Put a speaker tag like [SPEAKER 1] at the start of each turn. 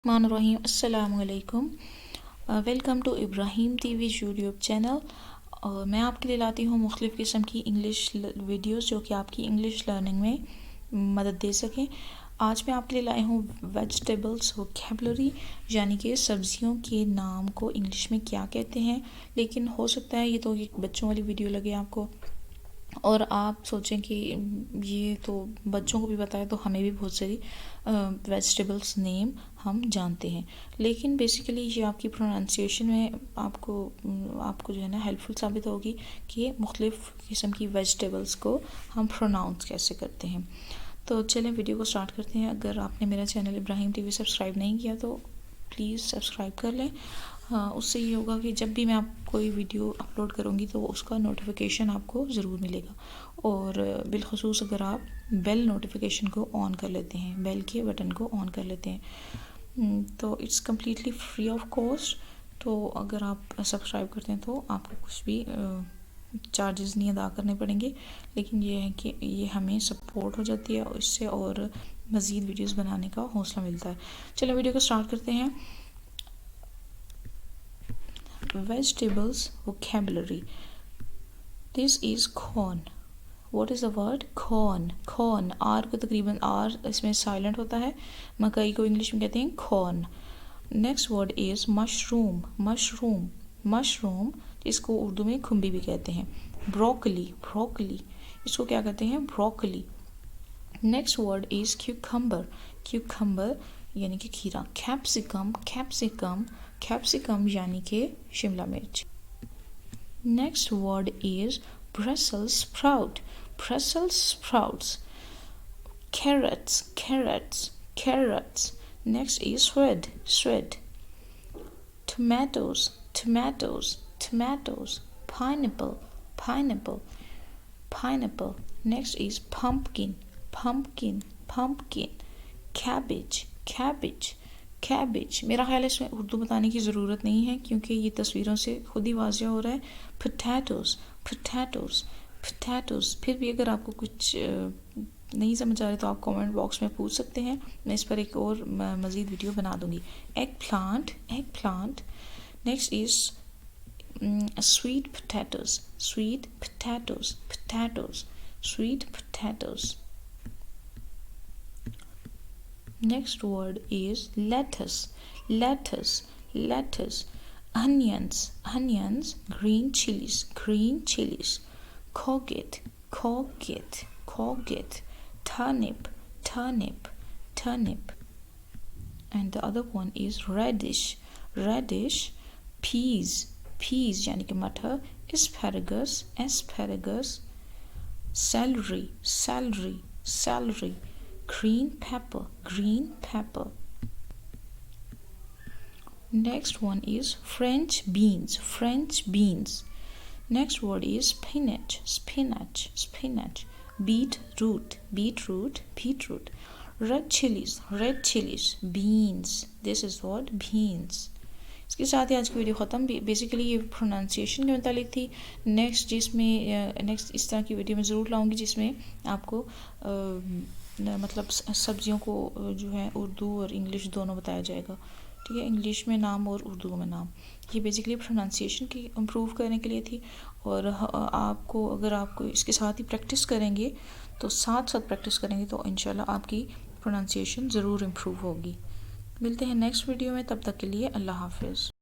[SPEAKER 1] Bismillahirrahmanirrahim. Assalamu alaikum. Welcome to Ibrahim TV YouTube channel. मैं आपके लिए लाती हूँ मुख्तलिफ़ किस्म की इंग्लिश वीडियोस जो कि आपकी इंग्लिश लर्निंग में मदद दे सकें। आज मैं आपके लिए लाई हूँ वेजिटेबल्स वोकैबुलरी, यानी कि सब्जियों के नाम को इंग्लिश में क्या कहते हैं। लेकिन हो सकता है ये तो एक बच्चों वाली वीडियो लगे आपको और आप सोचें कि ये तो बच्चों को भी पता है तो हमें भी बहुत सारी वेजिटेबल्स नेम हम जानते हैं, लेकिन बेसिकली ये आपकी प्रोनाउंसिएशन में आपको जो है ना हेल्पफुल साबित होगी कि मुख्तलिफ़ किस्म की वेजिटेबल्स को हम प्रोनाउंस कैसे करते हैं। तो चलें वीडियो को स्टार्ट करते हैं। अगर आपने मेरा चैनल इब्राहिम टीवी सब्सक्राइब नहीं किया तो प्लीज़ सब्सक्राइब कर लें। उससे ये होगा कि जब भी मैं आप कोई वीडियो अपलोड करूँगी तो उसका नोटिफिकेशन आपको ज़रूर मिलेगा। और बिलखसूस अगर आप बेल नोटिफिकेशन को ऑन कर लेते हैं, बेल के बटन को ऑन कर लेते हैं, तो it's completely free of cost. तो अगर आप सब्सक्राइब करते हैं तो आपको कुछ भी चार्जेस नहीं अदा करने पड़ेंगे, लेकिन ये है कि ये हमें सपोर्ट हो जाती है इससे और मज़ीद वीडियोस बनाने का हौसला मिलता है। चलो वीडियो को स्टार्ट करते हैं। Vegetables vocabulary. This is corn. What is the word? Corn. Corn. R को तकरीबन R इसमें साइलेंट होता है। मकई को इंग्लिश में कहते हैं corn. Next word is mushroom. Mushroom. Mushroom इसको उर्दू में खुम्बी भी कहते हैं। Broccoli. Broccoli इसको क्या कहते हैं? Broccoli. Next word is cucumber. Cucumber यानी कि खीरा। Capsicum. Capsicum. Capsicum यानी कि शिमला मिर्च। Next word is Brussels sprout. Brussels sprouts. Carrots. Carrots. Carrots. Next is swede. Swede. Tomatoes. Tomatoes. Tomatoes. Pineapple. Pineapple. Pineapple. Next is pumpkin. Pumpkin. Pumpkin. Cabbage. Cabbage. Cabbage. मेरा ख्याल है इसमें उर्दू बताने की ज़रूरत नहीं है क्योंकि ये तस्वीरों से खुद ही वाज़ेह हो रहा है। पोटैटोज़। पोटैटोज़। पोटैटोज़। फिर भी अगर आपको कुछ नहीं समझ आ रही तो आप कमेंट बॉक्स में पूछ सकते हैं, मैं इस पर एक और मज़ीद वीडियो बना दूँगी। Egg plant. Egg plant. Next is sweet potatoes. Sweet potatoes. Potatoes. Sweet potatoes. Next word is lettuce. Lettuce. Lettuce. Onions. Onions. Green chilies. Green chilies. Courgette. Courgette. Courgette. Turnip. Turnip. Turnip. And the other one is radish. Radish. Peas. Peas यानी कि मटर। Asparagus. Asparagus. Celery. Celery. Celery. Green pepper. Green pepper. Next one is French beans. French beans. Next word is spinach. Spinach. Spinach. Beetroot. Beetroot. Beetroot. Red chilies. Red chilies. Beans. This is what? Beans. इसके साथ ही आज की video ख़त्म। Basically ये pronunciation के मुतालिक थी। Next इस तरह की वीडियो मैं ज़रूर लाऊंगी जिसमें आपको मतलब सब्जियों को जो है उर्दू और इंग्लिश दोनों बताया जाएगा। ठीक है, इंग्लिश में नाम और उर्दू में नाम। ये बेसिकली प्रोनाउंसिएशन की इम्प्रूव करने के लिए थी। और आपको अगर आपको इसके साथ ही प्रैक्टिस करेंगे तो साथ प्रैक्टिस करेंगे तो इंशाल्लाह आपकी प्रोनाउंसिएशन ज़रूर इम्प्रूव होगी। मिलते हैं नेक्स्ट वीडियो में, तब तक के लिए अल्लाह हाफिज़।